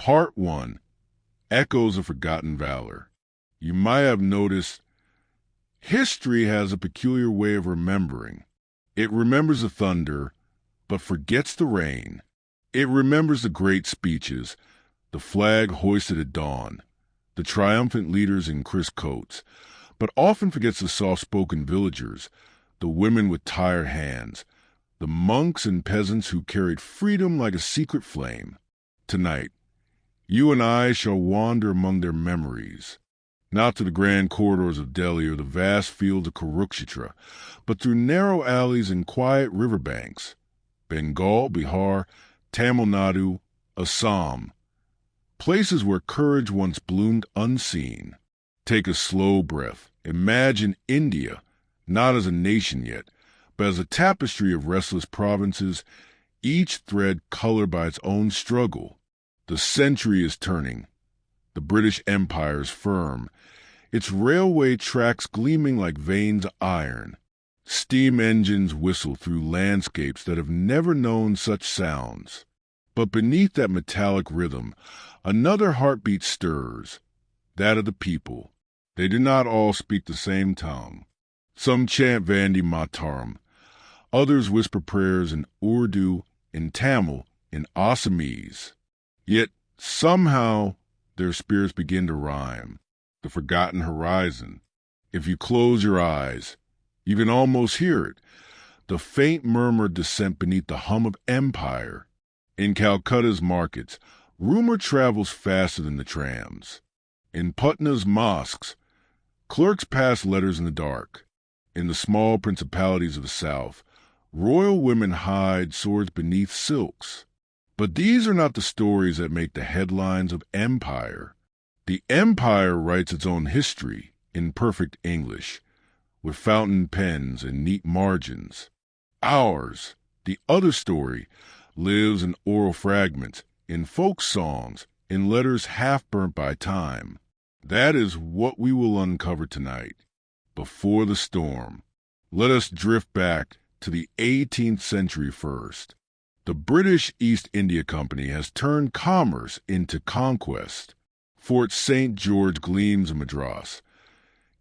Part 1. Echoes of Forgotten Valor. You might have noticed history has a peculiar way of remembering. It remembers the thunder, but forgets the rain. It remembers the great speeches, the flag hoisted at dawn, the triumphant leaders in crisp coats, but often forgets the soft-spoken villagers, the women with tired hands, the monks and peasants who carried freedom like a secret flame. Tonight, you and I shall wander among their memories, not to the grand corridors of Delhi or the vast fields of Kurukshetra, but through narrow alleys and quiet riverbanks. Bengal, Bihar, Tamil Nadu, Assam, places where courage once bloomed unseen. Take a slow breath. Imagine India, not as a nation yet, but as a tapestry of restless provinces, each thread colored by its own struggle. The century is turning. The British Empire is firm, its railway tracks gleaming like veins of iron. Steam engines whistle through landscapes that have never known such sounds. But beneath that metallic rhythm, another heartbeat stirs, that of the people. They do not all speak the same tongue. Some chant Vande Mataram, others whisper prayers in Urdu, in Tamil, in Assamese. Yet somehow their spirits begin to rhyme. The forgotten horizon. If you close your eyes, you can almost hear it, the faint murmur descent beneath the hum of empire. In Calcutta's markets, rumor travels faster than the trams. In Patna's mosques, clerks pass letters in the dark. In the small principalities of the south, royal women hide swords beneath silks. But these are not the stories that make the headlines of empire. The empire writes its own history in perfect English, with fountain pens and neat margins. Ours, the other story, lives in oral fragments, in folk songs, in letters half burnt by time. That is what we will uncover tonight. Before the storm, let us drift back to the 18th century first. The British East India Company has turned commerce into conquest. Fort St. George gleams in Madras.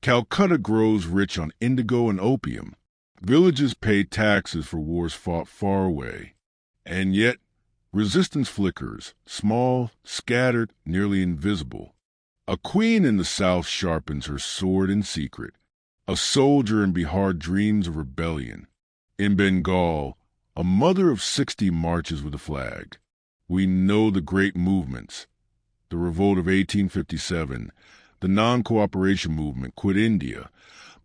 Calcutta grows rich on indigo and opium. Villages pay taxes for wars fought far away. And yet, resistance flickers, small, scattered, nearly invisible. A queen in the south sharpens her sword in secret. A soldier in Bihar dreams of rebellion. In Bengal, a mother of 60 marches with a flag. We know the great movements. The revolt of 1857, the non-cooperation movement, Quit India.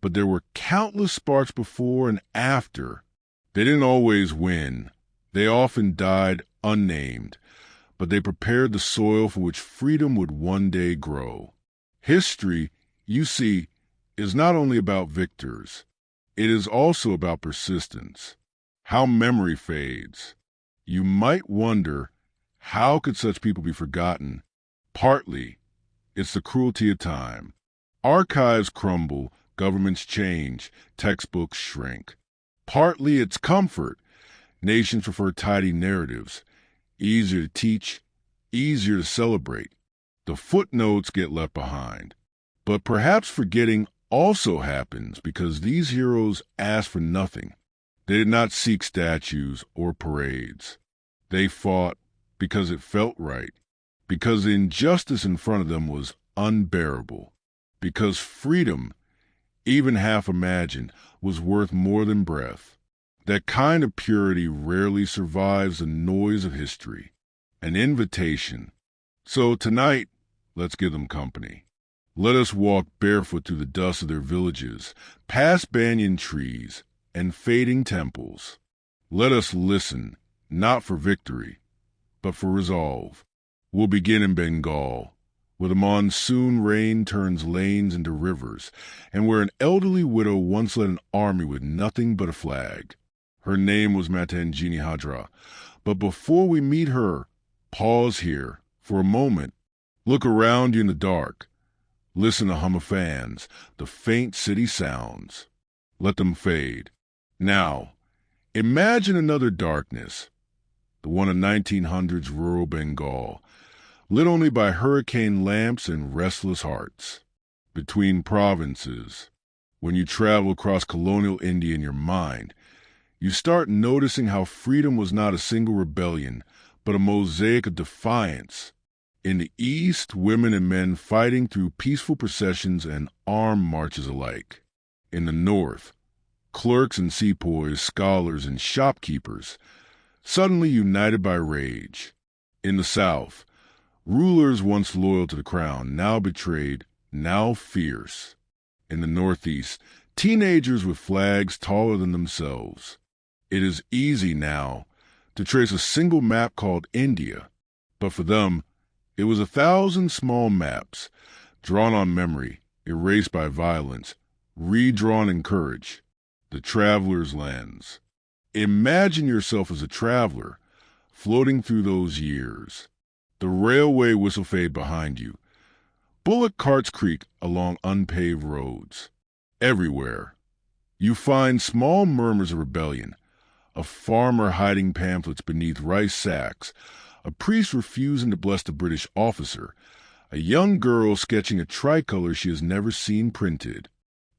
But there were countless sparks before and after. They didn't always win. They often died unnamed. But they prepared the soil for which freedom would one day grow. History, you see, is not only about victors. It is also about persistence. How memory fades. You might wonder, how could such people be forgotten? Partly, it's the cruelty of time. Archives crumble, governments change, textbooks shrink. Partly it's comfort. Nations prefer tidy narratives. Easier to teach, easier to celebrate. The footnotes get left behind. But perhaps forgetting also happens because these heroes asked for nothing. They did not seek statues or parades. They fought because it felt right, because the injustice in front of them was unbearable, because freedom, even half imagined, was worth more than breath. That kind of purity rarely survives the noise of history. An invitation. So tonight, let's give them company. Let us walk barefoot through the dust of their villages, past banyan trees and fading temples. Let us listen, not for victory, but for resolve. We'll begin in Bengal, where the monsoon rain turns lanes into rivers, and where an elderly widow once led an army with nothing but a flag. Her name was Matangini Hazra. But before we meet her, pause here for a moment. Look around you in the dark. Listen to hum of fans, the faint city sounds. Let them fade. Now, imagine another darkness, the one of 1900s rural Bengal. lit only by hurricane lamps and restless hearts. Between provinces, when you travel across colonial India in your mind, you start noticing how freedom was not a single rebellion, but a mosaic of defiance. In the East, women and men fighting through peaceful processions and armed marches alike. In the North, clerks and sepoys, scholars and shopkeepers, suddenly united by rage. In the South, rulers once loyal to the crown, now betrayed, now fierce. In the Northeast, teenagers with flags taller than themselves. It is easy now to trace a single map called India, but for them, it was 1,000 small maps, drawn on memory, erased by violence, redrawn in courage. The traveler's lens. Imagine yourself as a traveler, floating through those years. The railway whistle fade behind you. Bullock carts creak along unpaved roads. Everywhere, you find small murmurs of rebellion, a farmer hiding pamphlets beneath rice sacks, a priest refusing to bless the British officer, a young girl sketching a tricolor she has never seen printed.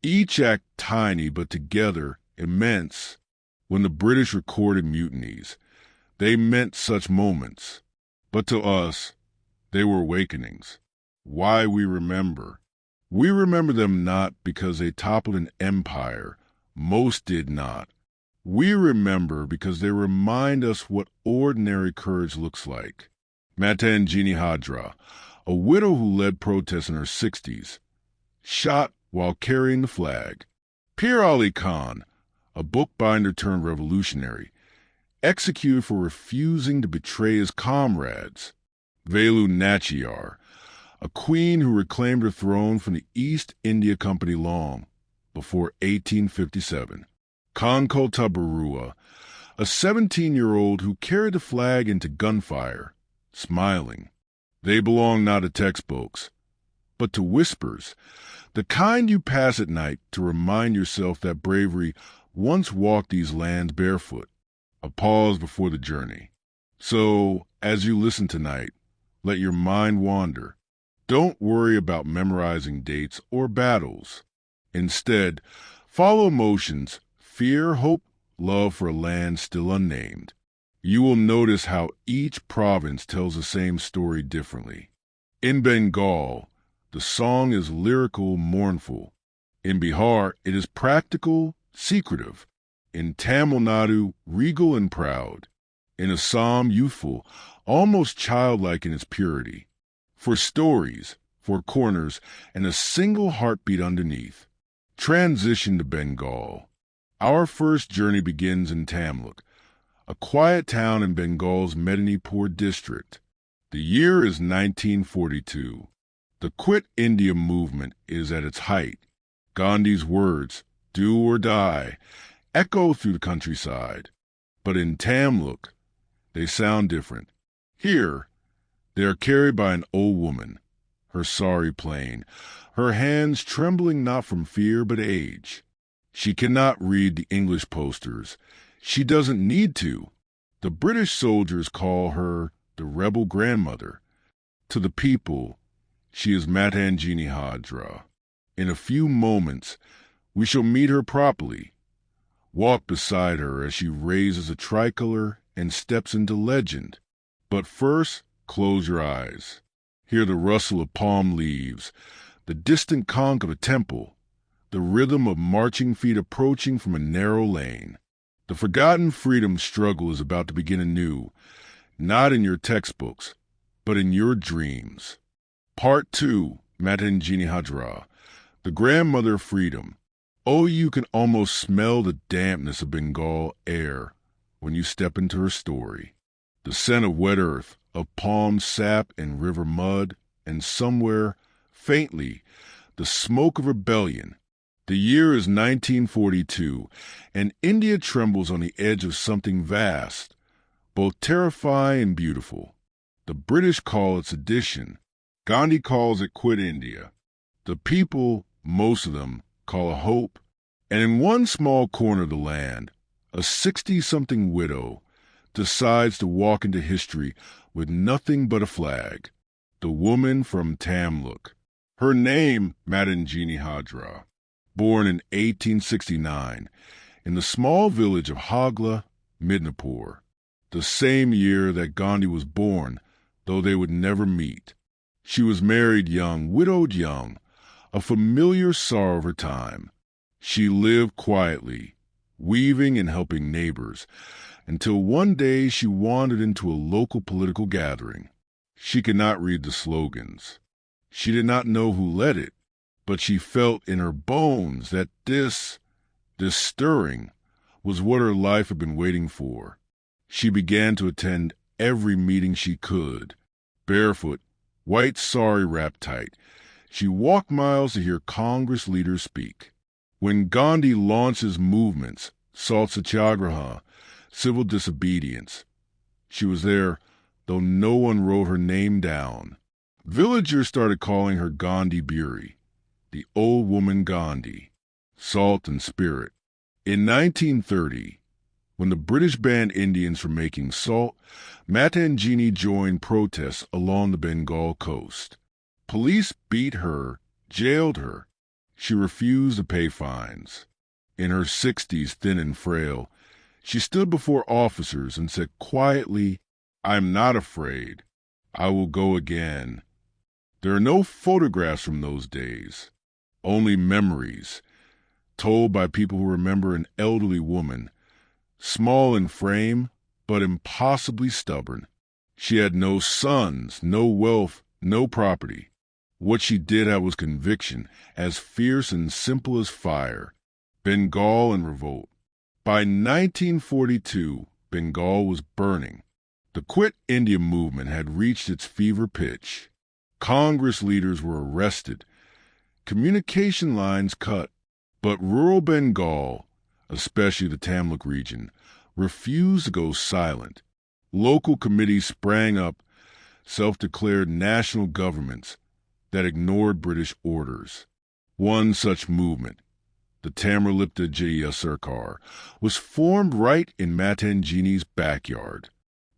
Each act tiny but together immense. When the British recorded mutinies, they meant such moments. But to us, they were awakenings. Why we remember. We remember them not because they toppled an empire. Most did not. We remember because they remind us what ordinary courage looks like. Matangini Hazra, a widow who led protests in her 60s, shot while carrying the flag. Pir Ali Khan, a bookbinder turned revolutionary, executed for refusing to betray his comrades. Velu Nachiyar, a queen who reclaimed her throne from the East India Company long before 1857. Kanaklata Barua, a 17-year-old who carried the flag into gunfire, smiling. They belong not to textbooks, but to whispers, the kind you pass at night to remind yourself that bravery once walked these lands barefoot. A pause before the journey. So, as you listen tonight, let your mind wander. Don't worry about memorizing dates or battles. Instead, follow emotions, fear, hope, love for a land still unnamed. You will notice how each province tells the same story differently. In Bengal, the song is lyrical, mournful. In Bihar, it is practical, secretive. In Tamil Nadu, regal and proud. In Assam, youthful, almost childlike in its purity. For stories, for corners, and a single heartbeat underneath. Transition to Bengal. Our first journey begins in Tamluk, a quiet town in Bengal's Medinipur district. The year is 1942. The Quit India movement is at its height. Gandhi's words, "Do or die," echo through the countryside. But in Tamluk, they sound different. Here, they are carried by an old woman, her sari plain, her hands trembling not from fear but age. She cannot read the English posters. She doesn't need to. The British soldiers call her the rebel grandmother. To the people, she is Matangini Hazra. In a few moments, we shall meet her properly. Walk beside her as she raises a tricolor and steps into legend. But first, close your eyes. Hear the rustle of palm leaves, the distant conch of a temple, the rhythm of marching feet approaching from a narrow lane. The forgotten freedom struggle is about to begin anew, not in your textbooks, but in your dreams. Part 2, Matangini Hazra, the grandmother of freedom. Oh, you can almost smell the dampness of Bengal air when you step into her story. The scent of wet earth, of palm sap and river mud, and somewhere, faintly, the smoke of rebellion. The year is 1942, and India trembles on the edge of something vast, both terrifying and beautiful. The British call it sedition. Gandhi calls it Quit India. The people, most of them, call it hope. And in one small corner of the land, a 60-something widow decides to walk into history with nothing but a flag. the woman from Tamluk. Her name, Matangini Hazra, born in 1869 in the small village of Hagla, Midnapore, the same year that Gandhi was born, though they would never meet. She was married young, widowed young, a familiar sorrow of her time. She lived quietly, weaving and helping neighbors, until one day she wandered into a local political gathering. She could not read the slogans. She did not know who led it, but she felt in her bones that this stirring, was what her life had been waiting for. She began to attend every meeting she could. Barefoot, white sari wrapped tight, she walked miles to hear Congress leaders speak. When Gandhi launched his movements, Salt Satyagraha, civil disobedience, she was there, though no one wrote her name down. Villagers started calling her Gandhi Buri, the old woman Gandhi, salt and spirit. In 1930, when the British banned Indians from making salt, Matangini joined protests along the Bengal coast. Police beat her, jailed her. She refused to pay fines. In her 60s, thin and frail, she stood before officers and said quietly, "I'm not afraid. I will go again." There are no photographs from those days, only memories, told by people who remember an elderly woman, small in frame, but impossibly stubborn. She had no sons, no wealth, no property. What she did have was conviction, as fierce and simple as fire. Bengal in revolt. By 1942, Bengal was burning. The Quit India movement had reached its fever pitch. Congress leaders were arrested, communication lines cut, but rural Bengal, especially the Tamluk region, refused to go silent. Local committees sprang up, self-declared national governments that ignored British orders. One such movement, the Tamralipta Jaya Sarkar, was formed right in Matangini's backyard.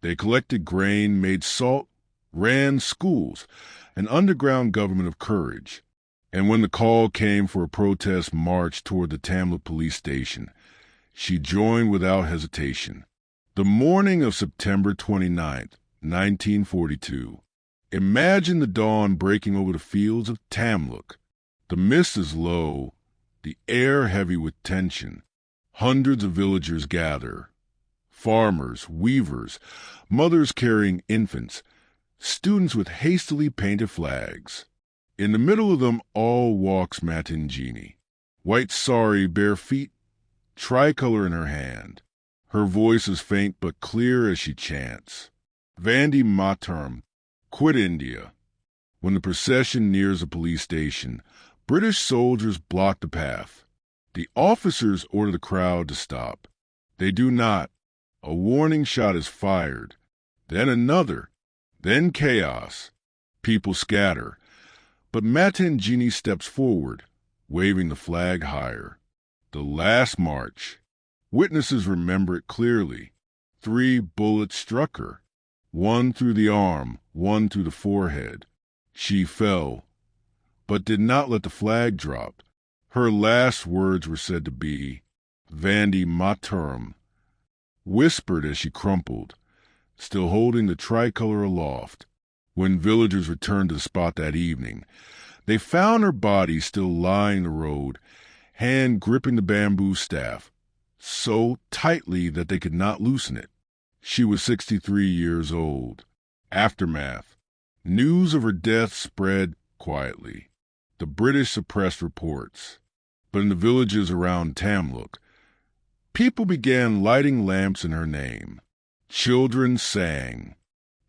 They collected grain, made salt, ran schools, an underground government of courage. And when the call came for a protest march toward the Tamluk police station, she joined without hesitation. The morning of September 29, 1942. Imagine the dawn breaking over the fields of Tamluk. The mist is low, the air heavy with tension. Hundreds of villagers gather. Farmers, weavers, mothers carrying infants, students with hastily painted flags. In the middle of them all walks Matangini, white sari, bare feet, tricolor in her hand. Her voice is faint but clear as she chants, "Vande Mataram, quit India." When the procession nears a police station, British soldiers block the path. The officers order the crowd to stop. They do not. A warning shot is fired. Then another. Then chaos. People scatter. But Matangini steps forward, waving the flag higher. The last march. Witnesses remember it clearly. 3 bullets struck her. 1 through the arm, 1 through the forehead. She fell, but did not let the flag drop. Her last words were said to be, "Vande Mataram," whispered as she crumpled, still holding the tricolor aloft. When villagers returned to the spot that evening, they found her body still lying in the road, hand gripping the bamboo staff, so tightly that they could not loosen it. She was 63 years old. Aftermath. News of her death spread quietly. The British suppressed reports. But in the villages around Tamluk, people began lighting lamps in her name. Children sang,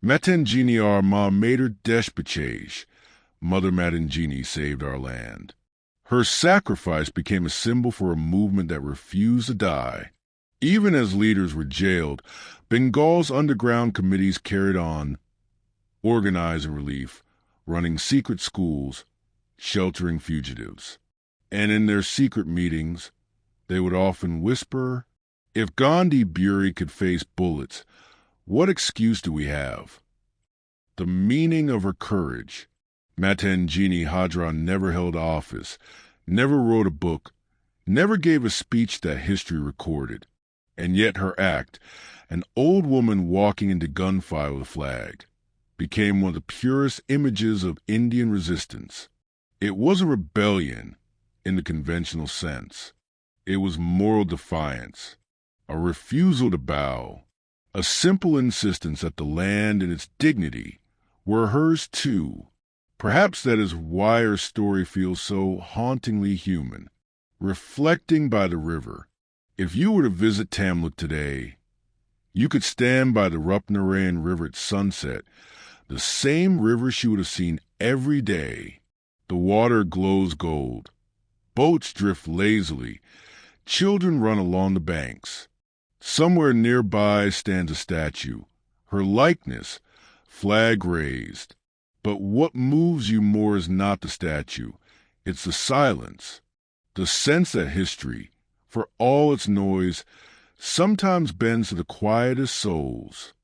"Matangini our ma mater desh bachej," Mother Matangini saved our land. Her sacrifice became a symbol for a movement that refused to die. Even as leaders were jailed, Bengal's underground committees carried on, organizing relief, running secret schools, sheltering fugitives. And in their secret meetings, they would often whisper, "If Gandhi Buri could face bullets, what excuse do we have?" the meaning of her courage. Matangini Hazra never held office, never wrote a book, never gave a speech that history recorded. And yet her act, an old woman walking into gunfire with a flag, became one of the purest images of Indian resistance. It wasn't rebellion in the conventional sense. It was moral defiance, a refusal to bow, a simple insistence that the land and its dignity were hers too. Perhaps that is why her story feels so hauntingly human. Reflecting by the river. If you were to visit Tamluk today, you could stand by the Narration River at sunset, the same river she would have seen every day. The water glows gold. Boats drift lazily. Children run along the banks. Somewhere nearby stands a statue, her likeness, flag raised. But what moves you more is not the statue, it's the silence, the sense that history, for all its noise, sometimes bends to the quietest souls.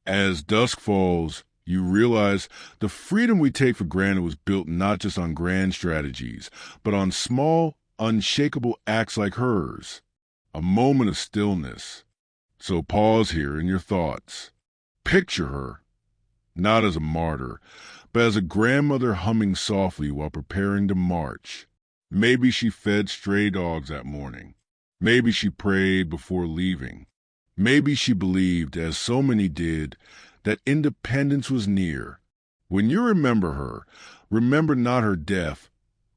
As dusk falls, you realize the freedom we take for granted was built not just on grand strategies, but on small, unshakable acts like hers. A moment of stillness. So pause here in your thoughts. Picture her, not as a martyr, but as a grandmother humming softly while preparing to march. Maybe she fed stray dogs that morning. Maybe she prayed before leaving. Maybe she believed, as so many did, that independence was near. When you remember her, remember not her death,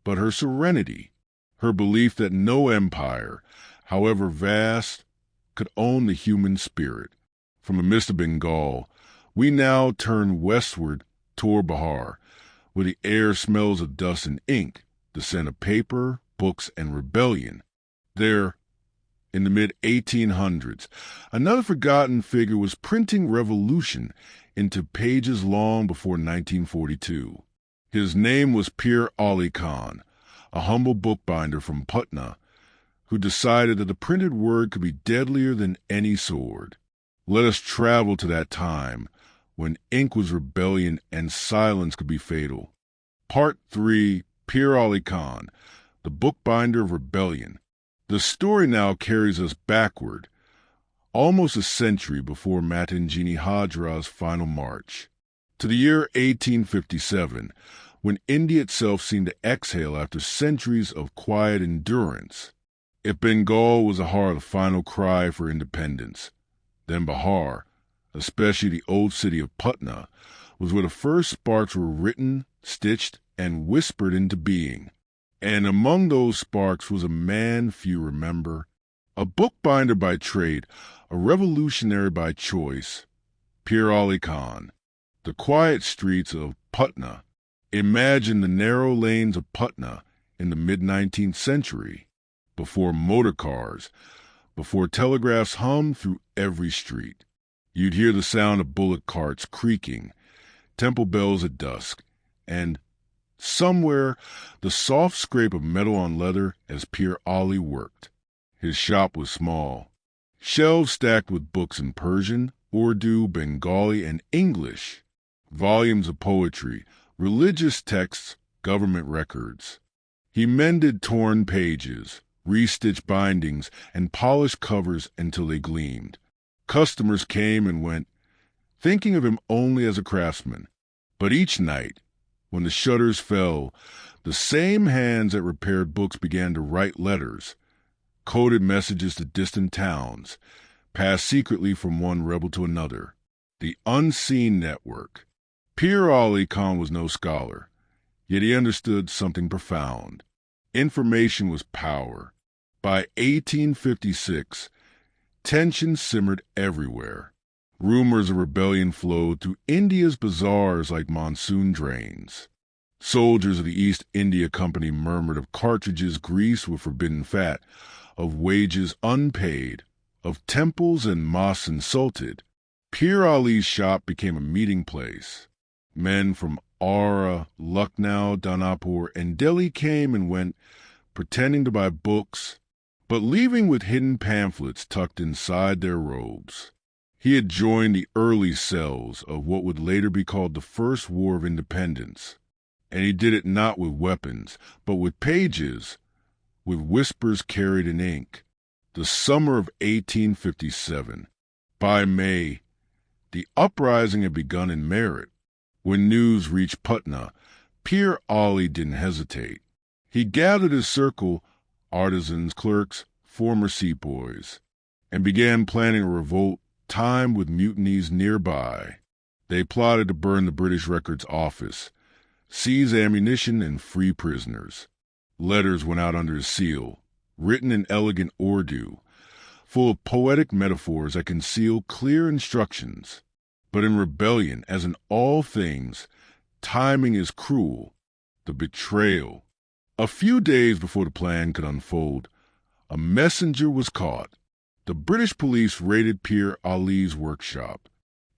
but her serenity, her belief that no empire, however vast, could own the human spirit. From the mist of Bengal, we now turn westward toward Bihar, where the air smells of dust and ink, the scent of paper, books, and rebellion. There, in the mid-1800s, another forgotten figure was printing revolution into pages long before 1942. His name was Pir Ali Khan, a humble bookbinder from Patna, who decided that the printed word could be deadlier than any sword. Let us travel to that time when ink was rebellion and silence could be fatal. Part 3, Pir Ali Khan, the bookbinder of rebellion. The story now carries us backward, almost a century before Matangini Hazra's final march, to the year 1857, when India itself seemed to exhale after centuries of quiet endurance. If Bengal was the heart of the final cry for independence, then Bihar, especially the old city of Patna, was where the first sparks were written, stitched, and whispered into being. And among those sparks was a man few remember, a bookbinder by trade, a revolutionary by choice, Pir Ali Khan. The quiet streets of Patna. Imagine the narrow lanes of Patna in the mid-19th century, before motor cars, before telegraphs hummed through every street. You'd hear the sound of bullock carts creaking, temple bells at dusk, and somewhere the soft scrape of metal on leather as Pir Ali worked. His shop was small, shelves stacked with books in Persian, Urdu, Bengali, and English, volumes of poetry, religious texts, government records. He mended torn pages, restitched bindings, and polished covers until they gleamed. Customers came and went, thinking of him only as a craftsman. But each night, when the shutters fell, the same hands that repaired books began to write letters, coded messages to distant towns, passed secretly from one rebel to another. The unseen network. Pir Ali Khan was no scholar, yet he understood something profound. Information was power. By 1856, tension simmered everywhere. Rumors of rebellion flowed through India's bazaars like monsoon drains. Soldiers of the East India Company murmured of cartridges greased with forbidden fat, of wages unpaid, of temples and mosques insulted. Pir Ali's shop became a meeting place. Men from Aura, Lucknow, Danapur, and Delhi came and went, pretending to buy books, but leaving with hidden pamphlets tucked inside their robes. He had joined the early cells of what would later be called the First War of Independence, and he did it not with weapons, but with pages, with whispers carried in ink. The summer of 1857. By May, the uprising had begun in Meerut. When news reached Patna, Pir Ali didn't hesitate. He gathered his circle, artisans, clerks, former sepoys, and began planning a revolt timed with mutinies nearby. They plotted to burn the British Records Office, seize ammunition, and free prisoners. Letters went out under his seal, written in elegant Urdu, full of poetic metaphors that concealed clear instructions. But in rebellion, as in all things, timing is cruel. The betrayal. A few days before the plan could unfold, a messenger was caught. The British police raided Pir Ali's workshop.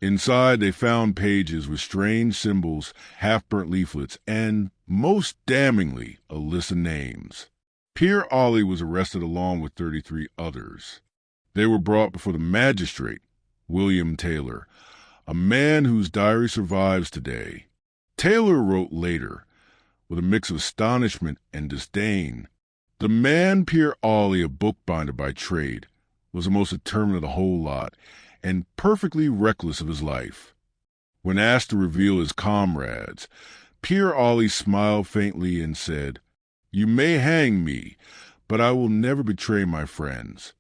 Inside, they found pages with strange symbols, half-burnt leaflets, and, most damningly, a list of names. Pir Ali was arrested along with 33 others. They were brought before the magistrate, William Taylor, a man whose diary survives today. Taylor wrote later, with a mix of astonishment and disdain, "The man Pir Ali, a bookbinder by trade, was the most determined of the whole lot, and perfectly reckless of his life." When asked to reveal his comrades, Pir Ali smiled faintly and said, "You may hang me, but I will never betray my friends."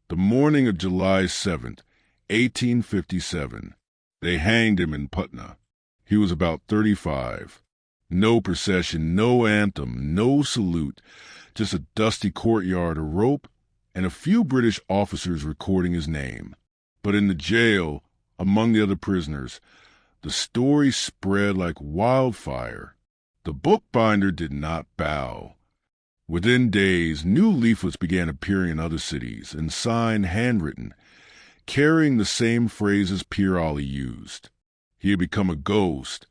The morning of July 7th, 1857, they hanged him in Patna. He was about 35. No procession, no anthem, no salute, just a dusty courtyard, a rope, and a few British officers recording his name. But in the jail, among the other prisoners, the story spread like wildfire. The bookbinder did not bow. Within days, new leaflets began appearing in other cities, and signed handwritten, carrying the same phrases Pir Ali used. He had become a ghost,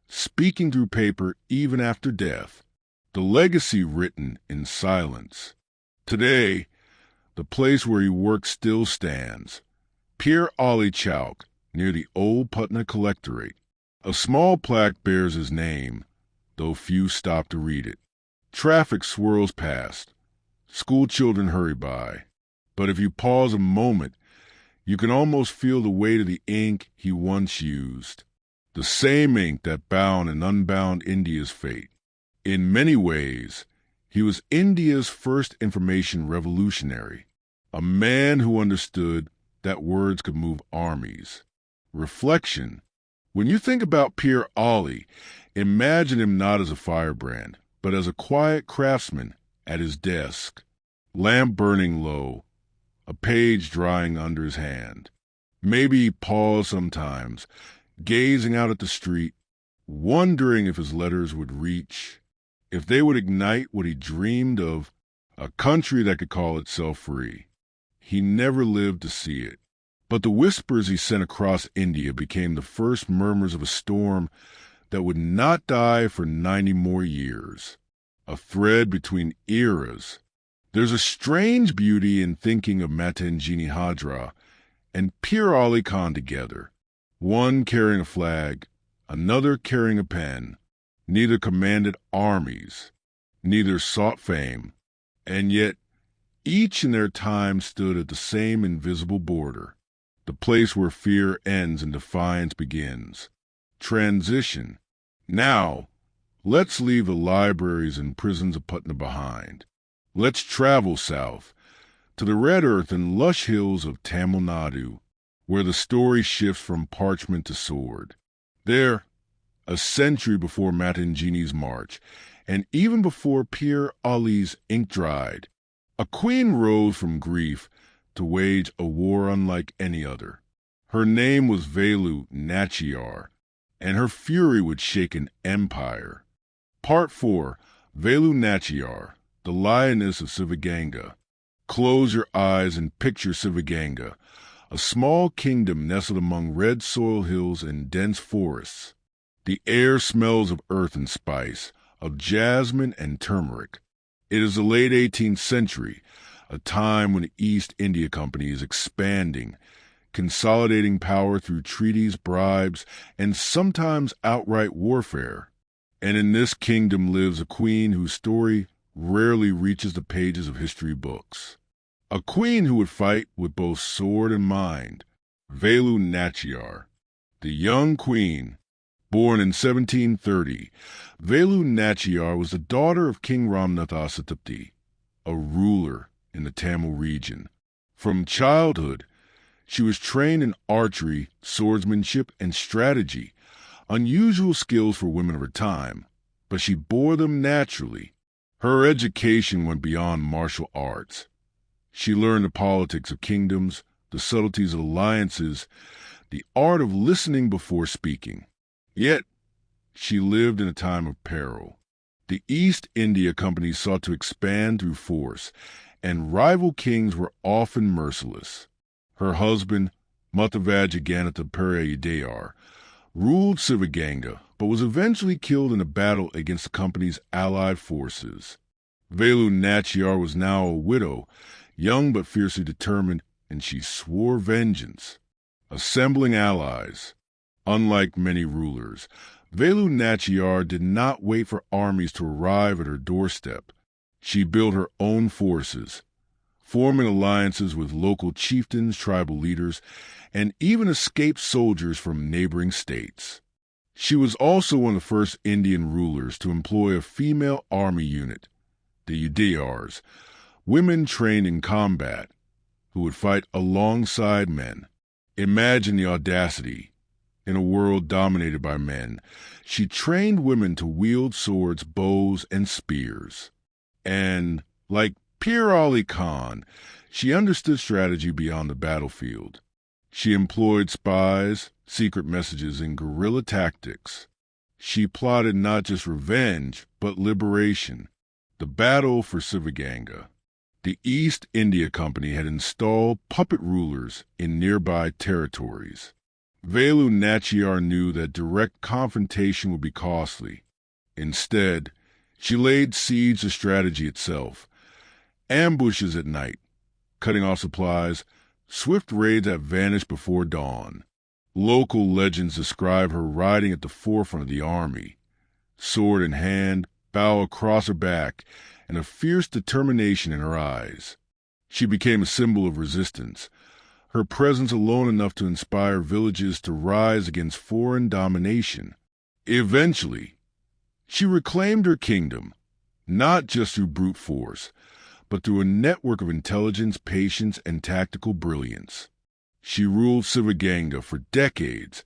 speaking through paper even after death, the legacy written in silence. Today, the place where he worked still stands, Pir Ali Chowk, near the old Patna Collectorate. A small plaque bears his name, though few stop to read it. Traffic swirls past. School children hurry by. But if you pause a moment, you can almost feel the weight of the ink he once used. The same ink that bound and unbound India's fate. In many ways, he was India's first information revolutionary, a man who understood that words could move armies. Reflection. When you think about Pir Ali, imagine him not as a firebrand, but as a quiet craftsman at his desk, lamp burning low, a page drying under his hand. Maybe he paused sometimes, gazing out at the street, wondering if his letters would reach, if they would ignite what he dreamed of, a country that could call itself free. He never lived to see it. But the whispers he sent across India became the first murmurs of a storm that would not die for 90 more years. A thread between eras. There's a strange beauty in thinking of Matangini Hazra and Pir Ali Khan together, one carrying a flag, another carrying a pen. Neither commanded armies, neither sought fame, and yet each in their time stood at the same invisible border, the place where fear ends and defiance begins. Transition. Now, let's leave the libraries and prisons of Patna behind. Let's travel south, to the red earth and lush hills of Tamil Nadu, where the story shifts from parchment to sword. There, a century before Matangini's march, and even before Pir Ali's ink dried, a queen rose from grief to wage a war unlike any other. Her name was Velu Nachiyar, and her fury would shake an empire. Part 4, Velu Nachiyar, the Lioness of Sivaganga. Close your eyes and picture Sivaganga, a small kingdom nestled among red soil hills and dense forests. The air smells of earth and spice, of jasmine and turmeric. It is the late 18th century, a time when the East India Company is expanding, consolidating power through treaties, bribes, and sometimes outright warfare. And in this kingdom lives a queen whose story rarely reaches the pages of history books. A queen who would fight with both sword and mind, Velu Nachiyar. The young queen, born in 1730, Velu Nachiyar was the daughter of King Ramnathasatapati, a ruler in the Tamil region. From childhood, she was trained in archery, swordsmanship, and strategy, unusual skills for women of her time, but she bore them naturally. Her education went beyond martial arts. She learned the politics of kingdoms, the subtleties of alliances, the art of listening before speaking. Yet, she lived in a time of peril. The East India Company sought to expand through force, and rival kings were often merciless. Her husband, Matavajigannatha Periyadayar, ruled Sivaganga, but was eventually killed in a battle against the company's allied forces. Velu Nachiyar was now a widow, young but fiercely determined, and she swore vengeance. Assembling allies. Unlike many rulers, Velu Nachiyar did not wait for armies to arrive at her doorstep. She built her own forces, forming alliances with local chieftains, tribal leaders, and even escaped soldiers from neighboring states. She was also one of the first Indian rulers to employ a female army unit, the Udayars, women trained in combat, who would fight alongside men. Imagine the audacity. In a world dominated by men, she trained women to wield swords, bows, and spears. And, like Pir Ali Khan, she understood strategy beyond the battlefield. She employed spies, secret messages, and guerrilla tactics. She plotted not just revenge, but liberation. The battle for Sivaganga. The East India Company had installed puppet rulers in nearby territories. Velu Nachiyar knew that direct confrontation would be costly. Instead, she laid siege to strategy itself. Ambushes at night, cutting off supplies, swift raids that vanished before dawn. Local legends describe her riding at the forefront of the army, sword in hand, bow across her back, and a fierce determination in her eyes. She became a symbol of resistance, her presence alone enough to inspire villages to rise against foreign domination. Eventually, she reclaimed her kingdom, not just through brute force, but through a network of intelligence, patience, and tactical brilliance. She ruled Sivaganga for decades,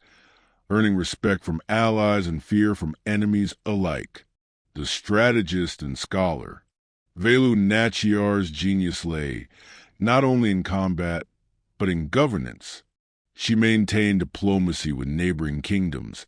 earning respect from allies and fear from enemies alike. The strategist and scholar, Velu Nachiyar's genius lay not only in combat, but in governance. She maintained diplomacy with neighboring kingdoms,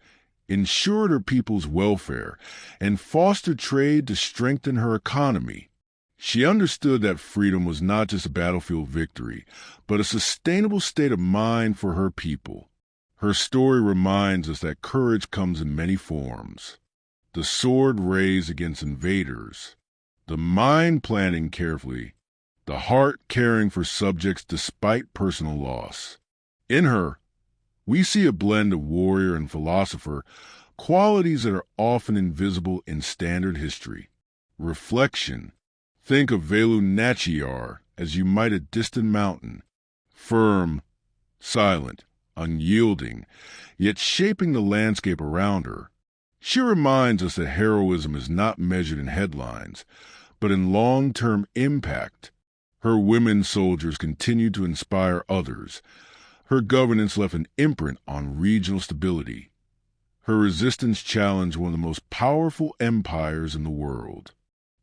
ensured her people's welfare, and fostered trade to strengthen her economy. She understood that freedom was not just a battlefield victory, but a sustainable state of mind for her people. Her story reminds us that courage comes in many forms. The sword raised against invaders, the mind planning carefully, the heart caring for subjects despite personal loss. In her, we see a blend of warrior and philosopher, qualities that are often invisible in standard history. Reflection. Think of Velu Nachiyar as you might a distant mountain, firm, silent, unyielding, yet shaping the landscape around her. She reminds us that heroism is not measured in headlines, but in long-term impact. Her women soldiers continued to inspire others. Her governance left an imprint on regional stability. Her resistance challenged one of the most powerful empires in the world.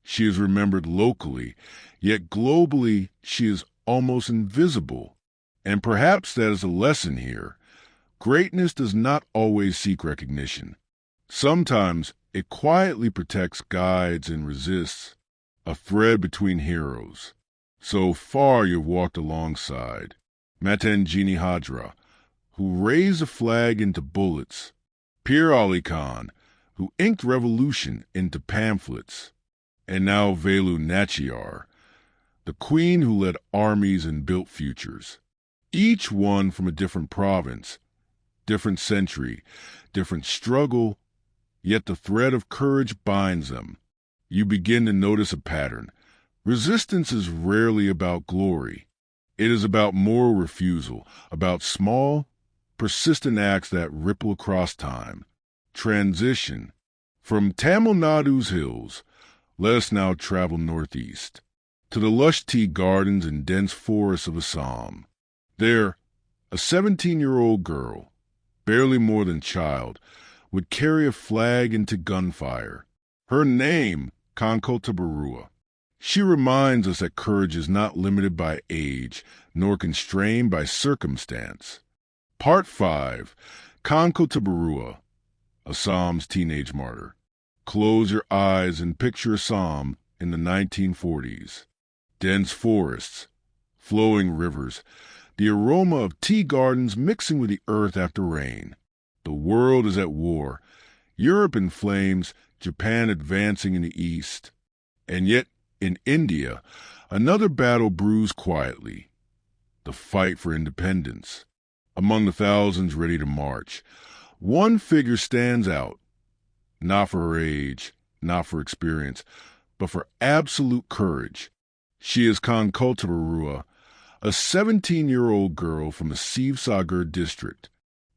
She is remembered locally, yet globally she is almost invisible. And perhaps that is a lesson here. Greatness does not always seek recognition. Sometimes it quietly protects, guides, and resists, a thread between heroes. So far you've walked alongside Matangini Hazra, who raised a flag into bullets, Pir Ali Khan, who inked revolution into pamphlets, and now Velu Nachiyar, the queen who led armies and built futures. each one from a different province, different century, different struggle, yet the thread of courage binds them. You begin to notice a pattern. Resistance is rarely about glory. It is about moral refusal, about small, persistent acts that ripple across time. Transition. From Tamil Nadu's hills, let us now travel northeast, to the lush tea gardens and dense forests of Assam. There, a 17-year-old girl, barely more than child, would carry a flag into gunfire. Her name, Kanaklata Barua. She reminds us that courage is not limited by age, nor constrained by circumstance. Part 5. Kanaklata Barua, Assam's teenage martyr. Close your eyes and picture Assam in the 1940s. Dense forests, flowing rivers, the aroma of tea gardens mixing with the earth after rain. The world is at war, Europe in flames, Japan advancing in the east. And yet, in India, another battle brews quietly. The fight for independence. Among the thousands ready to march, one figure stands out. Not for her age, not for experience, but for absolute courage. She is Kanaklata Barua, a 17-year-old girl from the Sivsagar district.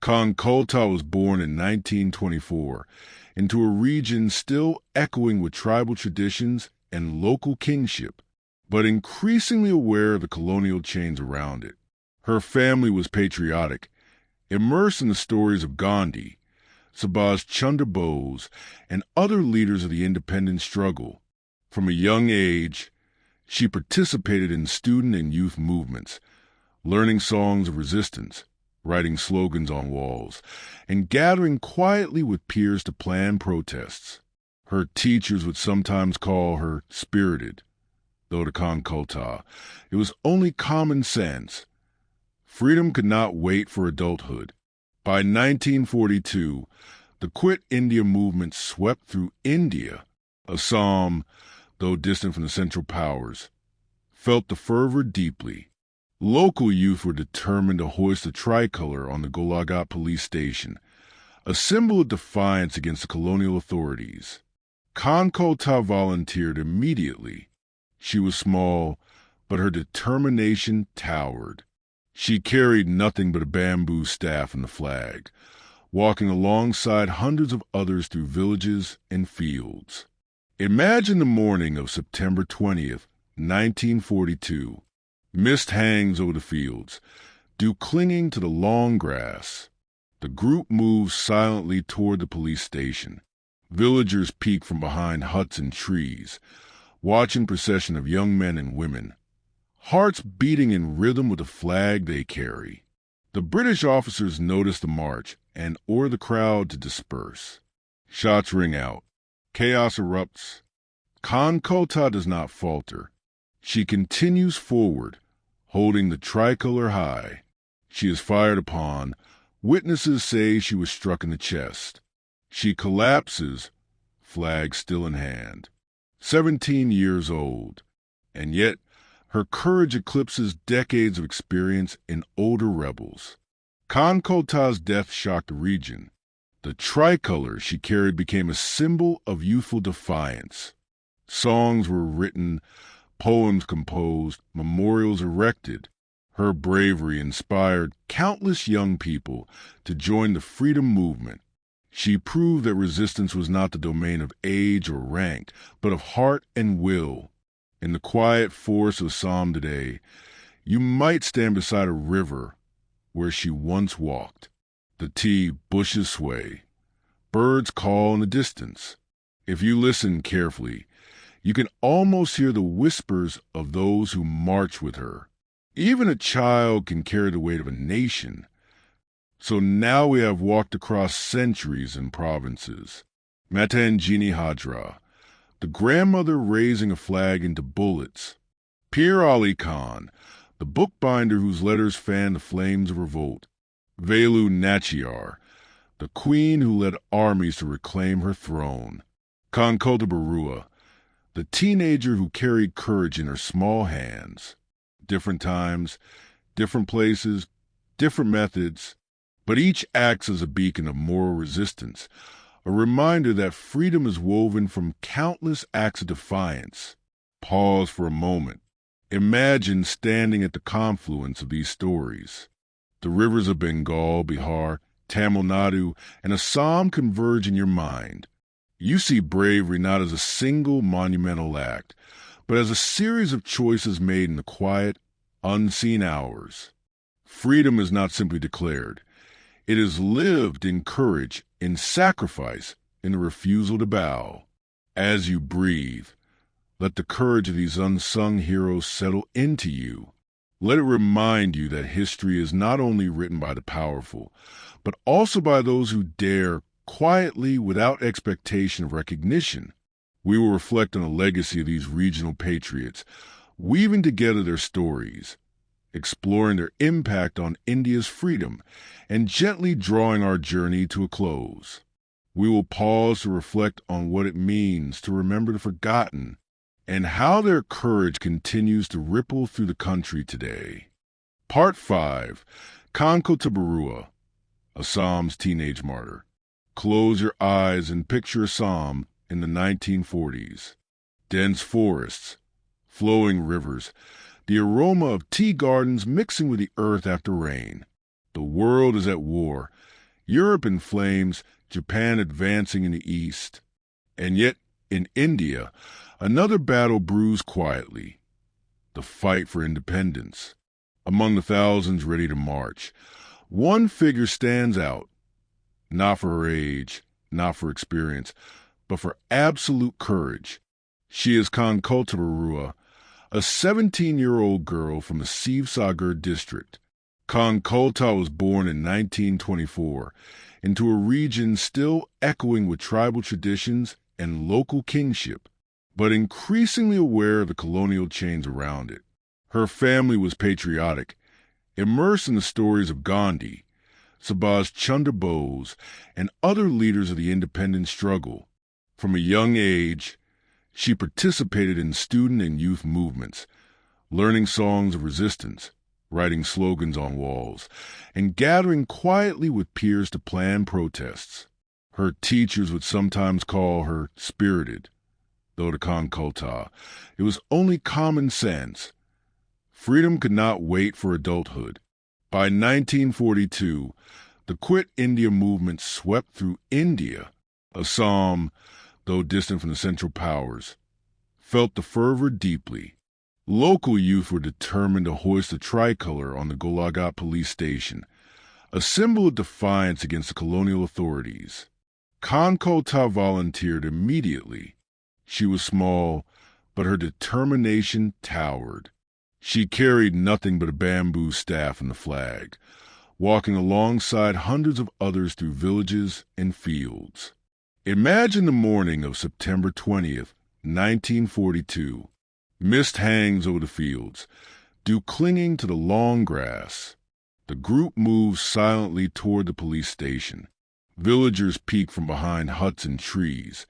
Kanaklata was born in 1924 into a region still echoing with tribal traditions and local kingship, but increasingly aware of the colonial chains around it. Her family was patriotic, immersed in the stories of Gandhi, Subhash Chandra Bose, and other leaders of the independence struggle. From a young age, she participated in student and youth movements, learning songs of resistance, writing slogans on walls, and gathering quietly with peers to plan protests. Her teachers would sometimes call her spirited, though to Kanaklata, it was only common sense. Freedom could not wait for adulthood. By 1942, the Quit India movement swept through India. Assam, though distant from the Central Powers, felt the fervor deeply. Local youth were determined to hoist the tricolor on the Golaghat police station, a symbol of defiance against the colonial authorities. Kanaklata volunteered immediately. She was small, but her determination towered. She carried nothing but a bamboo staff and the flag, walking alongside hundreds of others through villages and fields. Imagine the morning of September 20th, 1942. Mist hangs over the fields, dew clinging to the long grass. The group moves silently toward the police station. Villagers peek from behind huts and trees, watching procession of young men and women, hearts beating in rhythm with the flag they carry. The British officers notice the march and order the crowd to disperse. Shots ring out. Chaos erupts. Kanaklata does not falter. She continues forward, holding the tricolor high. She is fired upon. Witnesses say she was struck in the chest. She collapses, flag still in hand. 17 years old, and yet her courage eclipses decades of experience in older rebels. Kanaklata's death shocked the region. The tricolor she carried became a symbol of youthful defiance. Songs were written, poems composed, memorials erected. Her bravery inspired countless young people to join the freedom movement. She proved that resistance was not the domain of age or rank, but of heart and will. In the quiet forests of Assam today, you might stand beside a river where she once walked. The tea bushes sway. Birds call in the distance. If you listen carefully, you can almost hear the whispers of those who march with her. Even a child can carry the weight of a nation. So now we have walked across centuries and provinces. Matangini Hazra, the grandmother raising a flag into bullets. Pir Ali Khan, the bookbinder whose letters fanned the flames of revolt. Velu Nachiyar, the queen who led armies to reclaim her throne. Kanaklata Barua, the teenager who carried courage in her small hands. Different times, Different places, different methods, but each acts as a beacon of moral resistance, a reminder that freedom is woven from countless acts of defiance. Pause for a moment. Imagine standing at the confluence of these stories. The rivers of Bengal, Bihar, Tamil Nadu, and Assam converge in your mind. You see bravery not as a single monumental act, but as a series of choices made in the quiet, unseen hours. Freedom is not simply declared. It is lived in courage, in sacrifice, in the refusal to bow. As you breathe, let the courage of these unsung heroes settle into you. Let it remind you that history is not only written by the powerful, but also by those who dare, quietly, without expectation of recognition. We will reflect on the legacy of these regional patriots, weaving together their stories, exploring their impact on India's freedom, and gently drawing our journey to a close. We will pause to reflect on what it means to remember the forgotten and how their courage continues to ripple through the country today. Part 5. Kanaklata Barua, Assam's teenage martyr. Close your eyes and picture Assam in the 1940s. Dense forests, flowing rivers, the aroma of tea gardens mixing with the earth after rain. The world is at war, Europe in flames, Japan advancing in the east. And yet, in India, another battle brews quietly. The fight for independence. Among the thousands ready to march, one figure stands out, not for her age, not for experience, but for absolute courage. She is Kanaklata Barua, a 17-year-old girl from the Sivsagar district. Kanaklata was born in 1924 into a region still echoing with tribal traditions and local kingship, but increasingly aware of the colonial chains around it. Her family was patriotic, immersed in the stories of Gandhi, Subhash Chandra Bose, and other leaders of the independence struggle. From a young age, she participated in student and youth movements, learning songs of resistance, writing slogans on walls, and gathering quietly with peers to plan protests. Her teachers would sometimes call her spirited, though to Kanaklata, it was only common sense. Freedom could not wait for adulthood. By 1942, the Quit India movement swept through India. Assam, though distant from the Central Powers, felt the fervor deeply. Local youth were determined to hoist the tricolor on the Golaghat police station, a symbol of defiance against the colonial authorities. Kanaklata volunteered immediately. She was small, but her determination towered. She carried nothing but a bamboo staff and the flag, walking alongside hundreds of others through villages and fields. Imagine the morning of September 20th, 1942. Mist hangs over the fields, dew clinging to the long grass. The group moves silently toward the police station. Villagers peek from behind huts and trees,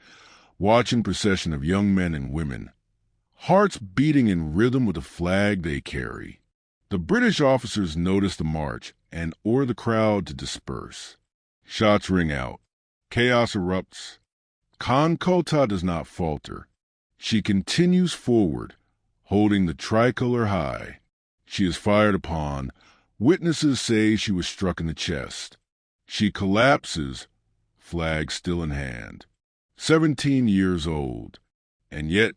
watching procession of young men and women, hearts beating in rhythm with the flag they carry. The British officers notice the march and order the crowd to disperse. Shots ring out. Chaos erupts. Kanaklata does not falter. She continues forward, holding the tricolor high. She is fired upon. Witnesses say she was struck in the chest. She collapses, flag still in hand. 17 years old, and yet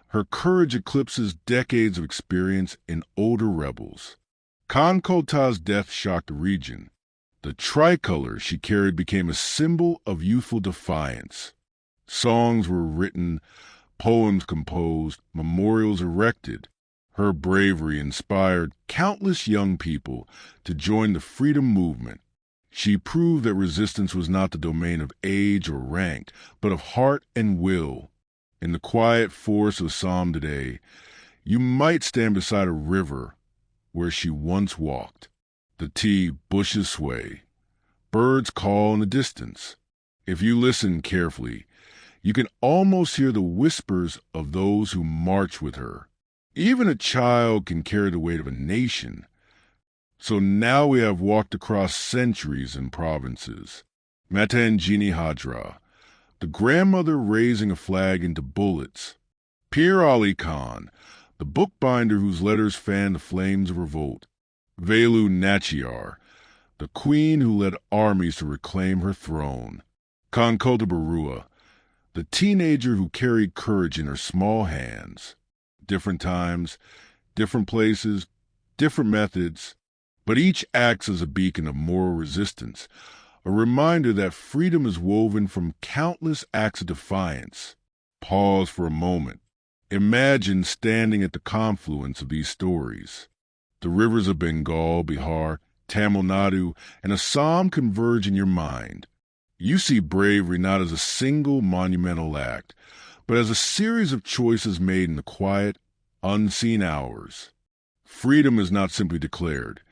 her courage eclipses decades of experience in older rebels. Kanaklata's death shocked the region. The tricolor she carried became a symbol of youthful defiance. Songs were written, poems composed, memorials erected. Her bravery inspired countless young people to join the freedom movement. She proved that resistance was not the domain of age or rank, but of heart and will. In the quiet forests of Assam today, you might stand beside a river where she once walked. The tea bushes sway. Birds call in the distance. If you listen carefully, you can almost hear the whispers of those who march with her. Even a child can carry the weight of a nation. So now we have walked across centuries and provinces. Matangini Hazra, the grandmother raising a flag into bullets. Pir Ali Khan, the bookbinder whose letters fanned the flames of revolt. Velu Nachiyar, the queen who led armies to reclaim her throne. Kanaklata Barua, the teenager who carried courage in her small hands. Different times, different places, different methods, but each acts as a beacon of moral resistance, a reminder that freedom is woven from countless acts of defiance. Pause for a moment. Imagine standing at the confluence of these stories. The rivers of Bengal, Bihar, Tamil Nadu, and Assam converge in your mind. You see bravery not as a single monumental act, but as a series of choices made in the quiet, unseen hours. Freedom is not simply declared.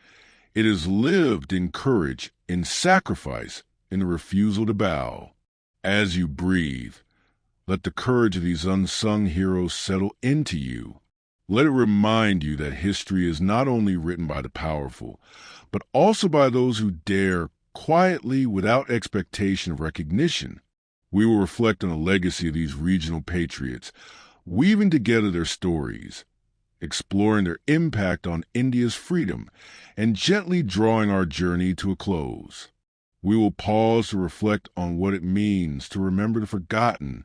It is lived in courage, in sacrifice, in the refusal to bow. As you breathe, let the courage of these unsung heroes settle into you. Let it remind you that history is not only written by the powerful, but also by those who dare, quietly, without expectation of recognition. We will reflect on the legacy of these regional patriots, weaving together their stories, exploring their impact on India's freedom, and gently drawing our journey to a close. We will pause to reflect on what it means to remember the forgotten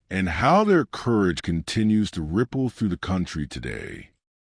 and how their courage continues to ripple through the country today.